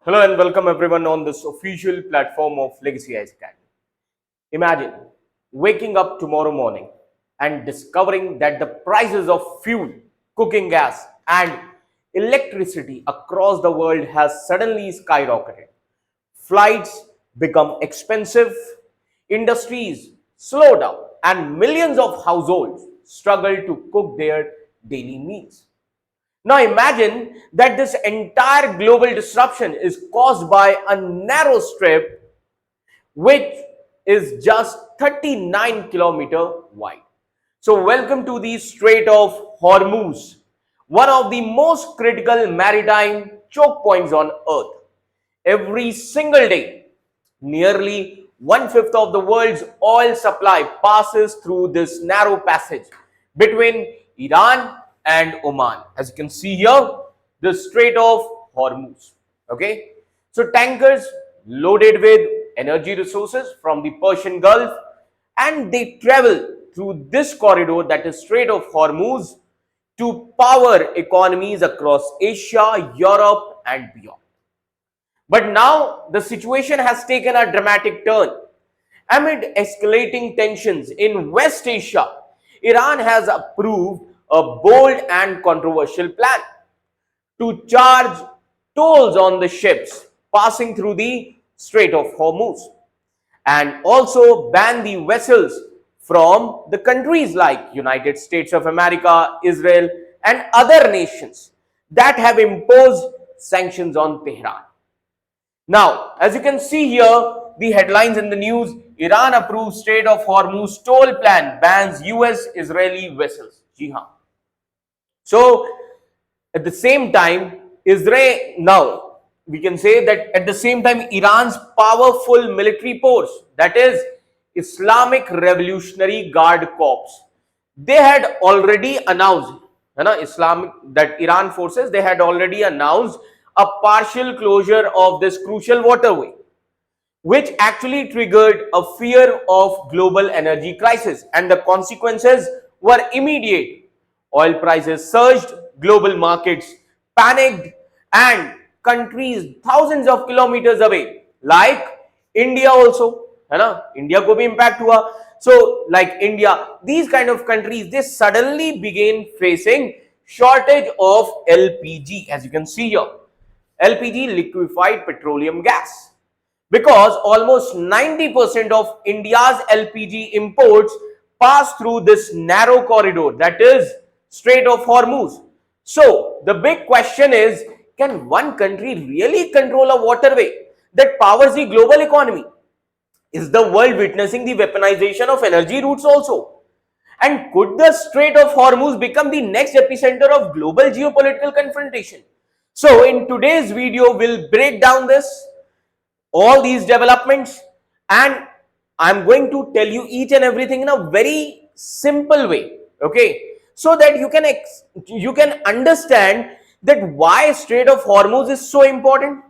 Hello and welcome everyone on this official platform of Legacy Eyes Academy. Imagine waking up tomorrow morning and discovering that the prices of fuel, cooking gas, and electricity across the world has suddenly skyrocketed. Flights become expensive, industries slow down, and millions of households struggle to cook their daily meals. Now imagine that this entire global disruption is caused by a narrow strip which is just 39 km wide. So welcome to the Strait of Hormuz, one of the most critical maritime choke points on earth. Every single day, nearly one-fifth of the world's oil supply passes through this narrow passage between Iran and Oman. As you can see here, the Strait of Hormuz. Okay, so tankers loaded with energy resources from the Persian Gulf, and they travel through this corridor, that is Strait of Hormuz, to power economies across Asia, Europe, and beyond. But now the situation has taken a dramatic turn. Amid escalating tensions in West Asia, Iran has approved a bold and controversial plan to charge tolls on the ships passing through the Strait of Hormuz and also ban the vessels from the countries like United States of America, Israel, and other nations that have imposed sanctions on Tehran. Now, as you can see here, the headlines in the news: Iran approves Strait of Hormuz toll plan, bans US-Israeli vessels. Ji haan. So, at the same time, Israel, now we can say that at the same time, Iran's powerful military force, that is Islamic Revolutionary Guard Corps, they had already announced, that Iran forces, they had already announced a partial closure of this crucial waterway, which actually triggered a fear of global energy crisis, and the consequences were immediate. Oil prices surged, global markets panicked, and countries thousands of kilometers away, like India also, India ko bhi impact hua. So like India, these kind of countries, they suddenly began facing shortage of LPG, as you can see here. LPG, liquefied petroleum gas, because almost 90% of India's LPG imports pass through this narrow corridor, that is Strait of Hormuz. So the big question is, can one country really control a waterway that powers the global economy? Is the world witnessing the weaponization of energy routes also? And could the Strait of Hormuz become the next epicenter of global geopolitical confrontation? So in today's video, we'll break down all these developments, and I'm going to tell you each and everything in a very simple way, okay, so that you can understand that why Strait of Hormuz is so important,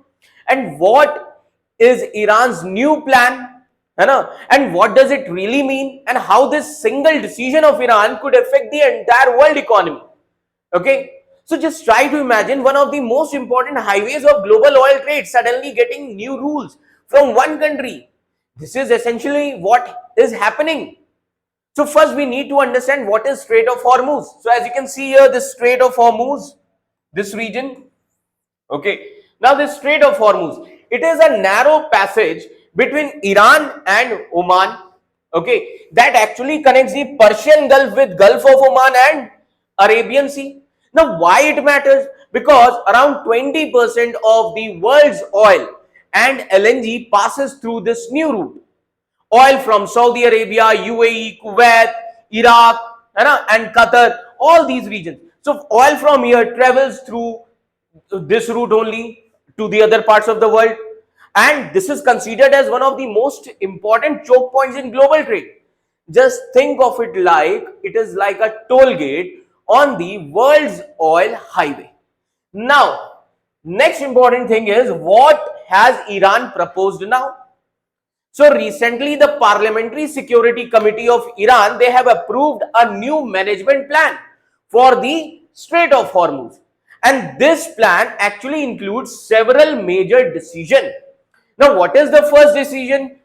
and what is Iran's new plan, and what does it really mean, and how this single decision of Iran could affect the entire world economy. Okay, so just try to imagine one of the most important highways of global oil trade suddenly getting new rules from one country. This is essentially what is happening. So first we need to understand what is Strait of Hormuz. So as you can see here, the Strait of Hormuz, this region. Okay, now this Strait of Hormuz, it is a narrow passage between Iran and Oman, okay, that actually connects the Persian Gulf with Gulf of Oman and Arabian Sea. Now why it matters? Because around 20% of the world's oil and LNG passes through this new route. Oil from Saudi Arabia, UAE, Kuwait, Iraq, and Qatar, all these regions. So oil from here travels through this route only to the other parts of the world, and this is considered as one of the most important choke points in global trade. Just think of it like it is like a toll gate on the world's oil highway. Now, next important thing is, what has Iran proposed now? So recently the Parliamentary Security Committee of Iran, they have approved a new management plan for the Strait of Hormuz, And this plan actually includes several major decisions. Now, what is the first decision?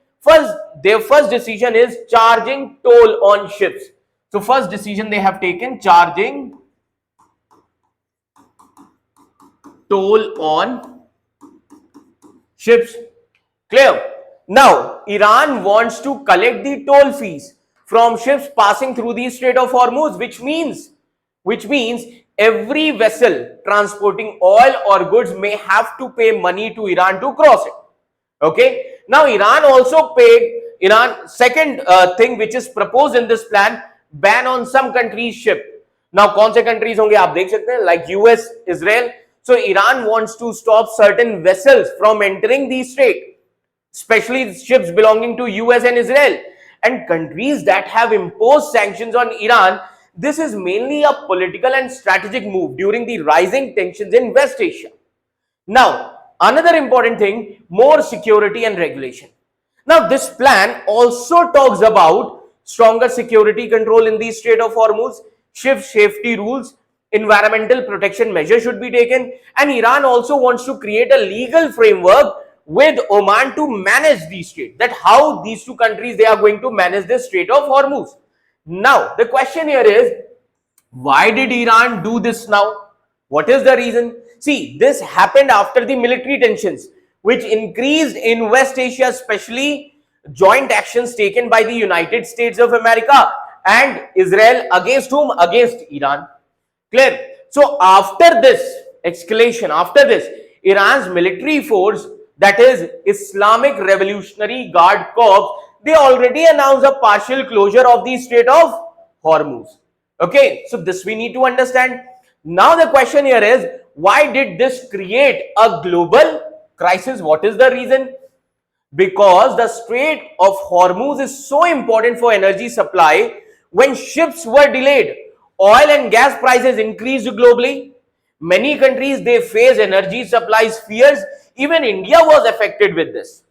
Their first decision is charging toll on ships. So, first decision they have taken, charging toll on ships. Clear? Now, Iran wants to collect the toll fees from ships passing through the Strait of Hormuz, which means every vessel transporting oil or goods may have to pay money to Iran to cross it. Okay. Now, Iran second thing which is proposed in this plan, ban on some countries ship. Now, कौन से countries होंगे आप देख सकते हैं, like US, Israel. So, Iran wants to stop certain vessels from entering the strait, especially ships belonging to US and Israel. And countries that have imposed sanctions on Iran, this is mainly a political and strategic move during the rising tensions in West Asia. Now, another important thing, more security and regulation. Now, this plan also talks about stronger security control in the Strait of Hormuz, ship safety rules, environmental protection measures should be taken, and Iran also wants to create a legal framework with Oman to manage the strait. That how these two countries they are going to manage the Strait of Hormuz. Now, the question here is, why did Iran do this now? What is the reason? See, this happened after the military tensions, which increased in West Asia, especially joint actions taken by the United States of America and Israel against whom? Against Iran. Clear? So, after this escalation, after this, Iran's military force, that is Islamic Revolutionary Guard Corps, they already announced a partial closure of the Strait of Hormuz. Okay, so this we need to understand. Now the question here is, why did this create a global crisis? What is the reason? Because the Strait of Hormuz is so important for energy supply. When ships were delayed, oil and gas prices increased globally. Many countries they face energy supplies fears. Even India was affected with this.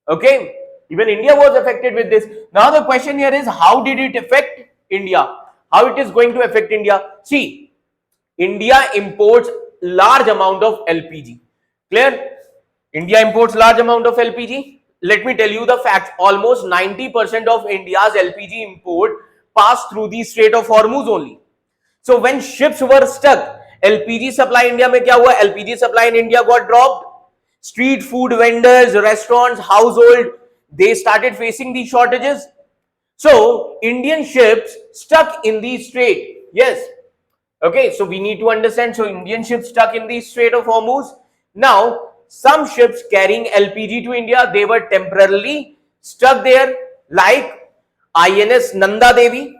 Okay, even India was affected with this. Now the question here is, how did it affect India? How it is going to affect India? See, India imports large amount of LPG. Clear? India imports large amount of LPG. Let me tell you the facts. Almost 90% of India's LPG import passed through the Strait of Hormuz only. So when ships were stuck, LPG supply India में क्या हुआ? LPG supply in India got dropped. Street food vendors, restaurants, household, they started facing these shortages. So Indian ships stuck in the strait. Yes. Okay, so we need to understand. So Indian ships stuck in the Strait of Hormuz. Now, some ships carrying LPG to India, they were temporarily stuck there, like INS Nanda Devi.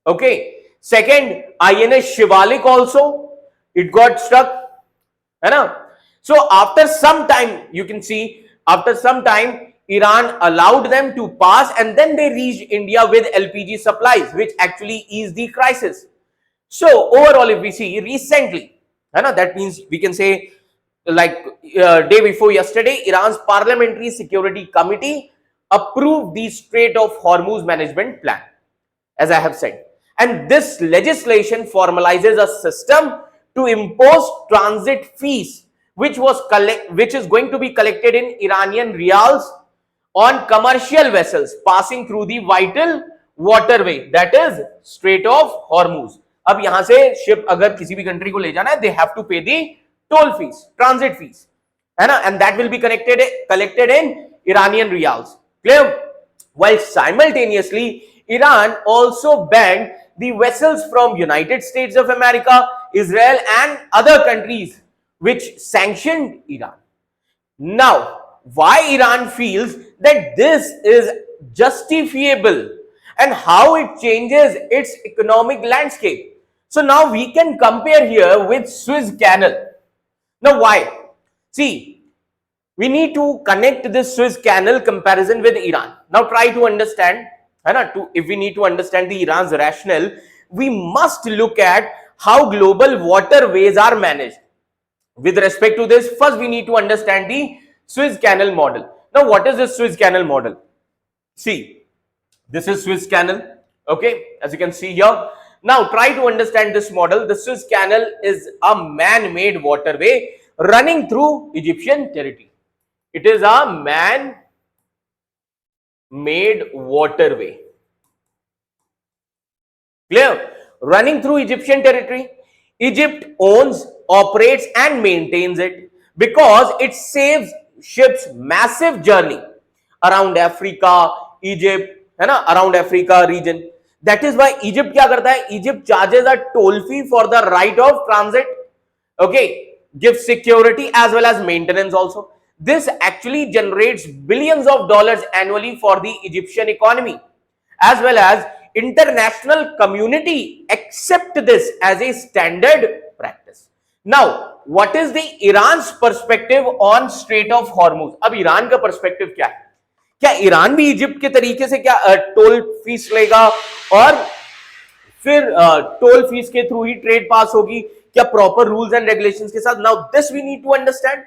Okay. Second, INS Shivalik also, it got stuck. So after some time, you can see, after some time, Iran allowed them to pass and then they reached India with LPG supplies, which actually eased the crisis. So overall, if we see recently, that means we can say like day before yesterday, Iran's Parliamentary Security Committee approved the Strait of Hormuz Management Plan, as I have said. And this legislation formalizes a system to impose transit fees, which is going to be collected in Iranian riyals on commercial vessels passing through the vital waterway, that is Strait of Hormuz. अब यहां से ship अगर किसी भी country को ले जाना है, they have to pay the toll fees, transit fees, है ना, and that will be collected in Iranian riyals. Clear? While simultaneously, Iran also banned the vessels from United States of America, Israel, and other countries which sanctioned Iran. Now, why Iran feels that this is justifiable and how it changes its economic landscape. So now we can compare here with Suez Canal. Now why? See, we need to connect this Suez Canal comparison with Iran. Now try to understand, if we need to understand the Iran's rationale, we must look at how global waterways are managed. With respect to this, first we need to understand the Suez Canal model. Now what is the Suez Canal model? See, this is Suez Canal. Okay, as you can see here, Now try to understand this model. The Suez Canal is a man-made waterway running through Egyptian territory. It is a man-made waterway. Clear? Running through Egyptian territory. Egypt owns, operates and maintains it because it saves ships massive journey around Africa, Egypt, है ना, around Africa region. That is why Egypt क्या करता है? Egypt charges a toll fee for the right of transit. Okay, gives security as well as maintenance also. This actually generates billions of dollars annually for the Egyptian economy, as well as international community accept this as a standard practice. Now, what is the Iran's perspective on Strait of Hormuz? अब Iran का perspective क्या है? क्या Iran भी Egypt के तरीके से क्या टोल फीस लेगा और फिर टोल फीस के थ्रू ही ट्रेड पास होगी? क्या प्रॉपर रूल्स एंड रेगुलेशंस के साथ? Now this we need to understand.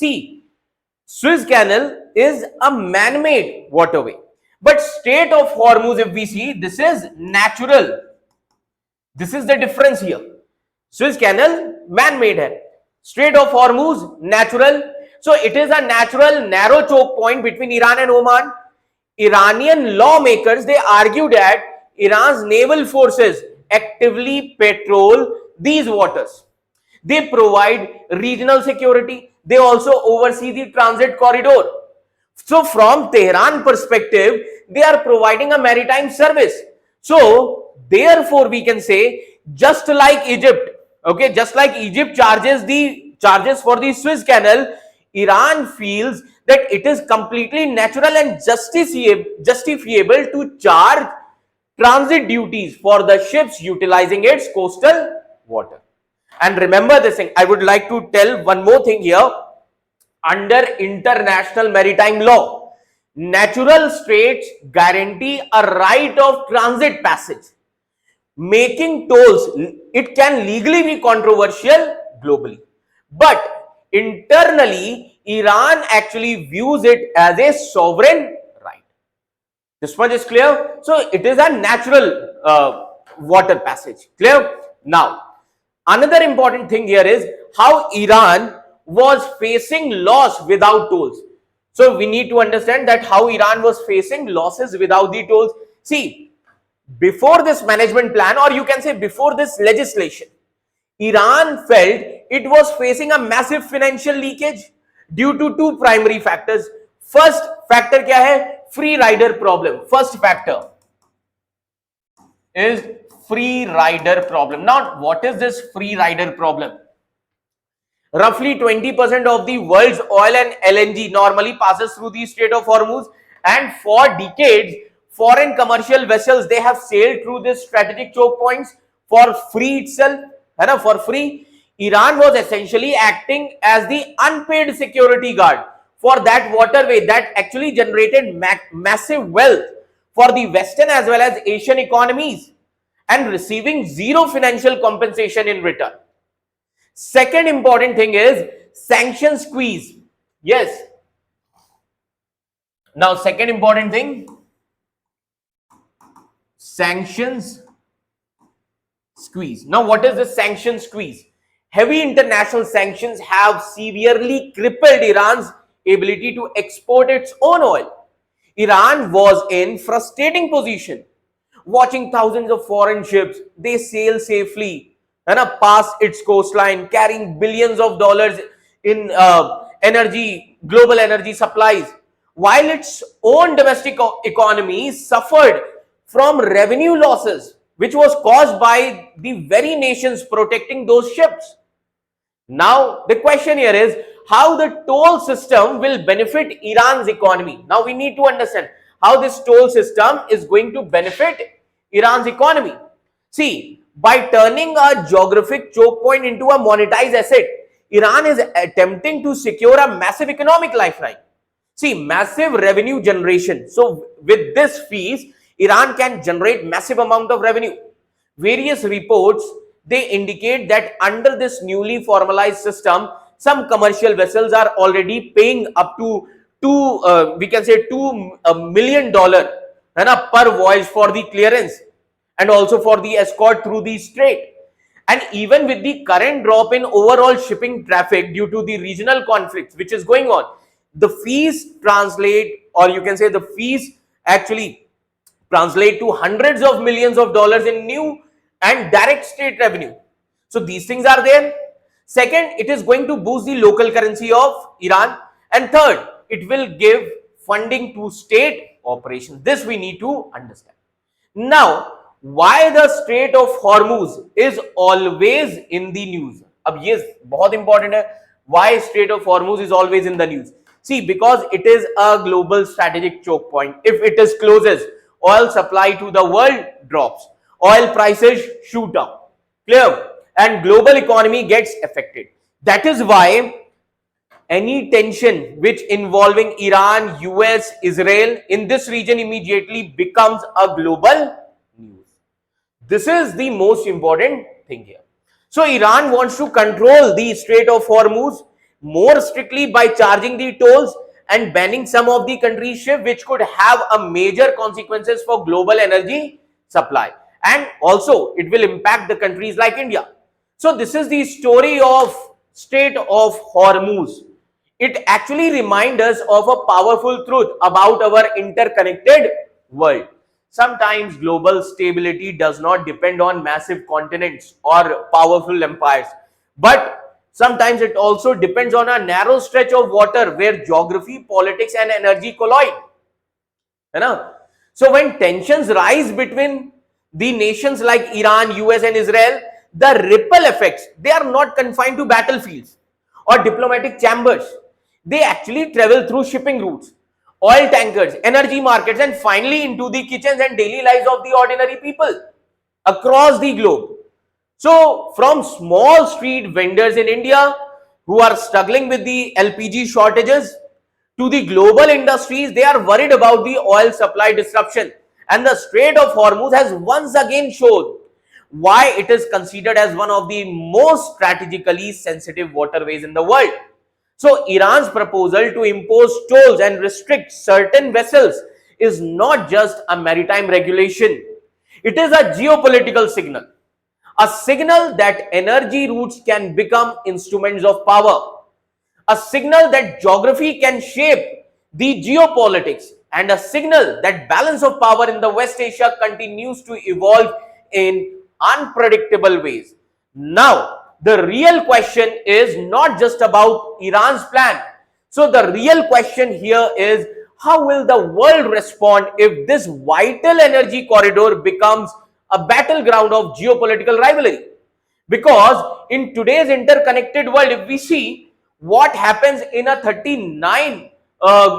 See, Suez Canal is a man-made waterway, but Strait of Hormuz, if we see, this is natural. This is the difference here. Suez Canal man-made hai, Strait of Hormuz natural. So it is a natural narrow choke point between Iran and Oman. Iranian lawmakers, they argue that Iran's naval forces actively patrol these waters. They provide regional security. They also oversee the transit corridor. So from Tehran perspective, they are providing a maritime service. So therefore we can say, just like Egypt, okay, just like Egypt charges for the Suez Canal, Iran feels that it is completely natural and justifiable to charge transit duties for the ships utilizing its coastal water. And remember this thing, I would like to tell one more thing here. Under international maritime law, natural straits guarantee a right of transit passage. Making tolls, it can legally be controversial globally, but internally, Iran actually views it as a sovereign right. This much is clear. So it is a natural water passage. Clear? Now, another important thing here is how Iran was facing loss without tolls. So we need to understand that how Iran was facing losses without the tolls. See, before this management plan, or you can say before this legislation, Iran felt it was facing a massive financial leakage due to two primary factors. First factor क्या है? Free rider problem. First factor is free rider problem. Now, what is this free rider problem? Roughly 20% of the world's oil and LNG normally passes through the Strait of Hormuz, and for decades, foreign commercial vessels, they have sailed through this strategic choke points for free itself, for free. Iran was essentially acting as the unpaid security guard for that waterway that actually generated massive wealth for the Western as well as Asian economies, and receiving zero financial compensation in return. Second important thing is sanction squeeze. Yes. Now, second important thing, sanctions squeeze. Now, what is the sanction squeeze? Heavy international sanctions have severely crippled Iran's ability to export its own oil. Iran was in frustrating position, watching thousands of foreign ships, they sail safely and past its coastline, carrying billions of dollars in global energy supplies, while its own domestic economy suffered from revenue losses, which was caused by the very nations protecting those ships. Now, the question here is how the toll system will benefit Iran's economy. Now, we need to understand how this toll system is going to benefit Iran's economy. See, by turning a geographic choke point into a monetized asset, Iran is attempting to secure a massive economic lifeline. See, massive revenue generation. So, with this fees, Iran can generate massive amount of revenue. Various reports, they indicate that under this newly formalized system, some commercial vessels are already paying up to $2 million per voyage for the clearance. and also for the escort through the strait. And even with the current drop in overall shipping traffic due to the regional conflicts which is going on, the fees translate, or you can say the fees actually translate to hundreds of millions of dollars in new and direct state revenue. So these things are there. Second, it is going to boost the local currency of Iran. And third, it will give funding to state operations. This we need to understand. Now, why the Strait of Hormuz is always in the news? अब ये बहुत important है. Why Strait of Hormuz is always in the news? See, because it is a global strategic choke point. If it is closes, oil supply to the world drops. Oil prices shoot up. Clear? And global economy gets affected. That is why any tension which involving Iran, US, Israel in this region immediately becomes a global news. This is the most important thing here. So Iran wants to control the Strait of Hormuz more strictly by charging the tolls and banning some of the country's ships, which could have a major consequences for global energy supply. And also it will impact the countries like India. So this is the story of Strait of Hormuz. It actually reminds us of a powerful truth about our interconnected world. Sometimes global stability does not depend on massive continents or powerful empires, but sometimes it also depends on a narrow stretch of water where geography, politics and energy collide. You know? So when tensions rise between the nations like Iran, US and Israel, the ripple effects, they are not confined to battlefields or diplomatic chambers. They actually travel through shipping routes, oil tankers, energy markets, and finally into the kitchens and daily lives of the ordinary people across the globe. So from small street vendors in India who are struggling with the LPG shortages to the global industries, they are worried about the oil supply disruption. And the Strait of Hormuz has once again shown why it is considered as one of the most strategically sensitive waterways in the world. So Iran's proposal to impose tolls and restrict certain vessels is not just a maritime regulation. It is a geopolitical signal. A signal that energy routes can become instruments of power. A signal that geography can shape the geopolitics. And a signal that balance of power in the West Asia continues to evolve in unpredictable ways. Now, the real question is not just about Iran's plan. So the real question here is, how will the world respond if this vital energy corridor becomes a battleground of geopolitical rivalry? Because in today's interconnected world, if we see what happens in a 39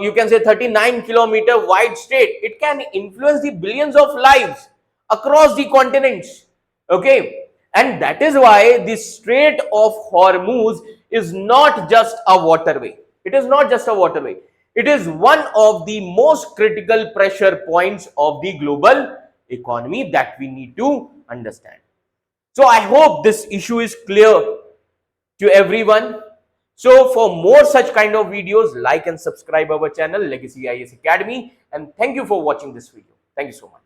you can say 39-kilometer wide strait, it can influence the billions of lives across the continents. Okay, and that is why the Strait of Hormuz is not just a waterway. It is not just a waterway. It is one of the most critical pressure points of the global economy that we need to understand. So I hope this issue is clear to everyone. So for more such kind of videos, like and subscribe our channel Legacy IAS Academy, and thank you for watching this video. Thank you so much.